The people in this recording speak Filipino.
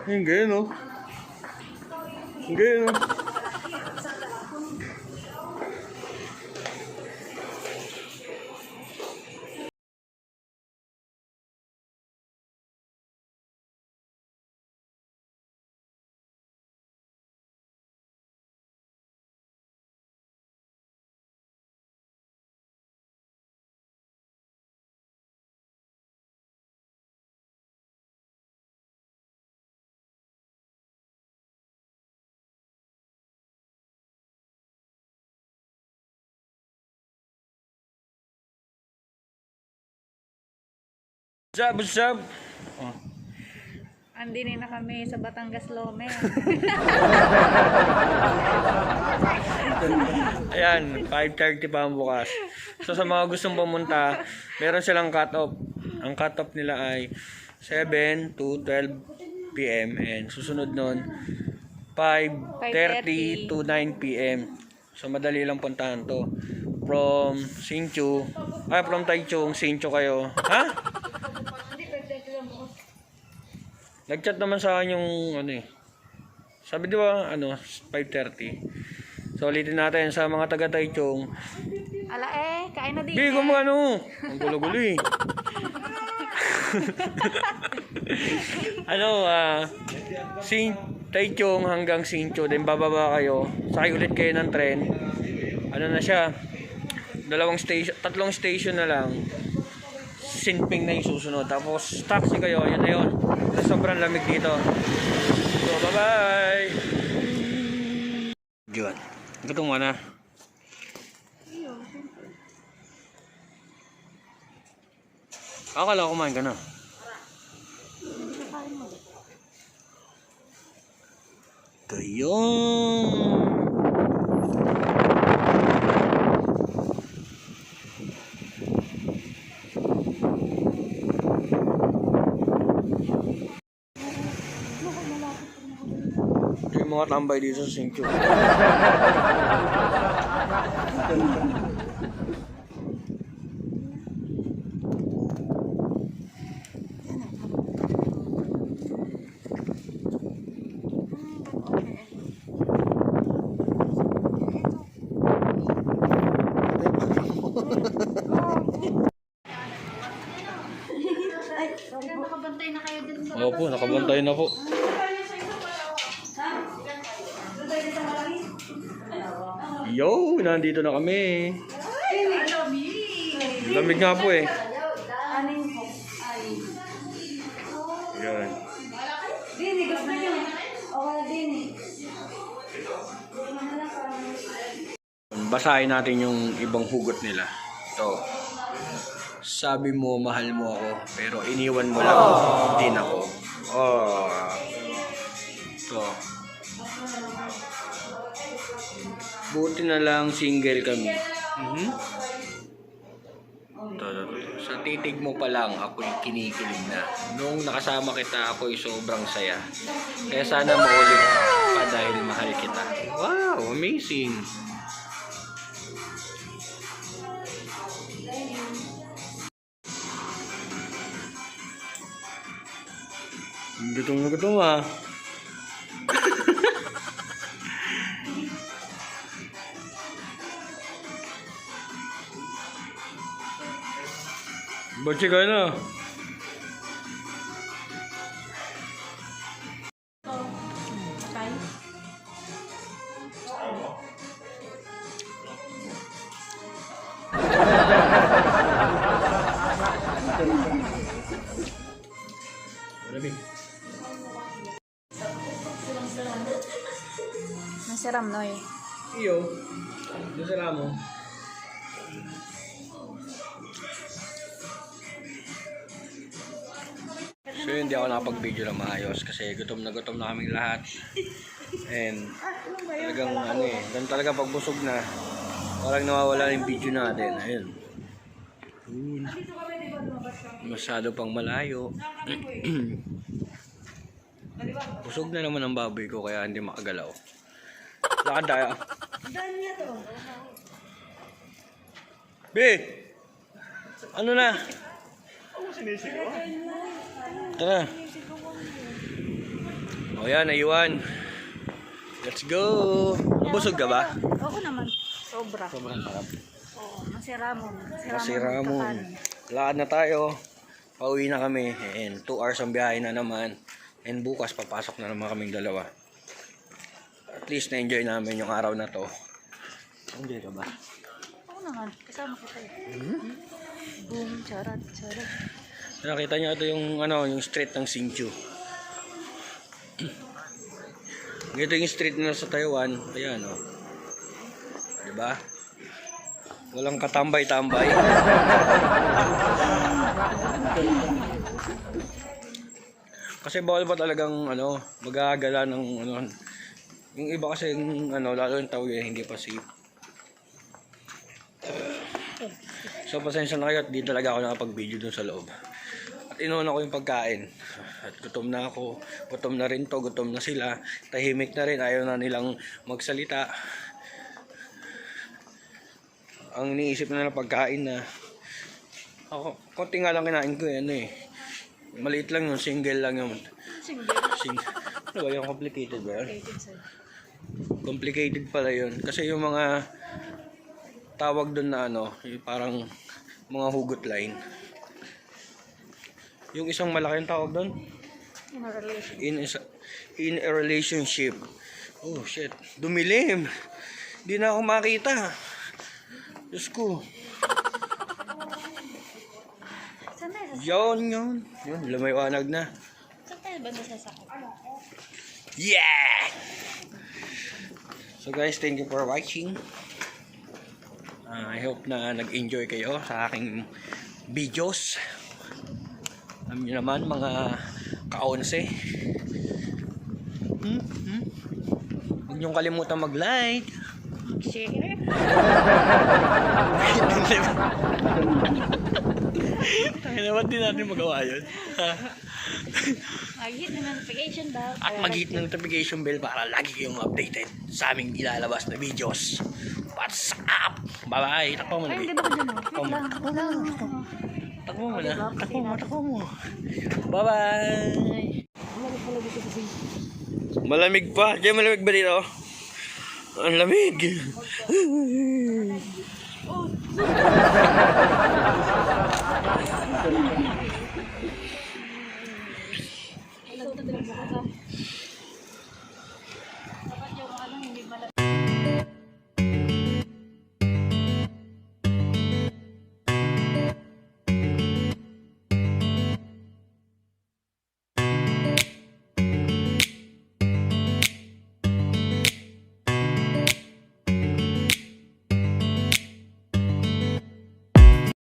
Yung ganyan, no? Yung ganyan, no? What's up? Oh. Andini na kami sa Batangas Lome. Ayan, 5:30 pa ang bukas. So sa mga gustong pumunta, meron silang cut-off. Ang cut-off nila ay 7 to 12 p.m. and susunod nun 5:30 to 9 p.m. So madali lang puntahan to. From from Taichung, Hsinchu kayo. Ha? Nag-chat naman sa akin yung sabi di ba 5:30. So ulitin natin sa mga taga Taichung. Ala kain na din. Di ko ang gulo-gulo eh. Taichung hanggang Hsinchu, then bababa kayo. Sakay ulit kayo ng tren. Ano na siya? Tatlong station na lang. Sinping na yung susunod. Tapos taxi kayo, yun na yun. Sobrang lamig dito. So bye-bye. Diyan. Gutom ka na. Akala ko kumain ka na. Kayong. Yung mga tambay dito sa Hsinchu. Nakabantay na kayo dun sa Opo, nakabantay na po. Yo, nandito na kami. Lamig nga po eh. Yan. Basahin natin yung ibang hugot nila. Ito. Sabi mo, mahal mo ako, pero iniwan mo lang din ako. Oh. Ito. Buti na lang single kami. Sa titig mo pa lang, ako'y kinikilig na. Nung nakasama kita, ako'y sobrang saya. Kaya sana maulit pa dahil mahal kita. Wow, amazing! Gutom na gutom ah. Bachi ka na. Nasiram noy. Iyo. Nasala mo. So hindi ako nakapag-video ng maayos kasi gutom na kaming lahat. And talagang ganun talaga pagbusog na. Parang nawawala yung video natin. Ayun. Masyado pang malayo. Busog na naman ang baboy ko kaya hindi makagalaw. Lakad tayo. Be! Ano na? Tara. O yan, ayuan. Let's go. Busog ka ba? Oo naman. Sobra. Sobrang sarap. Oo, masiramon. Masiramon. Lakad na tayo. Pauwi na kami. And 2 hours ang biyahe na naman. And bukas papasok na naman kaming dalawa. At least na-enjoy namin yung araw na to. Enjoy ka ba? Oo naman. Kasama ko tayo. Boom, charat, charat. Nakita niyo ito yung yung street ng Hsinchu. Ito yung street na sa Taiwan. Ayan oh. 'Di ba? Walang katambay-tambay. Kasi bawal ba talagang magagala ng yung iba kasi lalo yung tao hindi pa safe. So pasensya na kayo at di talaga ako nakapag-video dun sa loob. At inuuna ko yung pagkain. At gutom na ako. Gutom na rin to. Gutom na sila. Tahimik na rin. Ayaw na nilang magsalita. Ang iniisip na pagkain na. Ako, konti nga lang kinain ko maliit lang yun. Single lang yun. Ano ba yung complicated ba yun? Complicated pala yun. Kasi yung mga tawag doon na yung parang mga hugot line. Yung isang malaki yung tawag doon? In a relationship. Oh shit. Dumilim. Di na ako makita. Diyos ko. Yun. Yun, lumaywanag na. Saan tayo ba nasasakot? Yeah! So guys, thank you for watching. I hope na nag-enjoy kayo sa aking videos. Alam niyo naman mga ka-11. Huwag niyong kalimutan mag-like. Share. Naman din natin magawa yun. Mag-hit ng notification bell. At mag-hit ng notification bell para lagi kayong updated sa aming ilalabas na videos. What's up? Bye-bye. Takbo mo na. Ay, hindi ba ka dyan? Takbo mo na. Takbo mo. Bye-bye. Malamig pa. Diyan malamig ba dito? Ang lamig.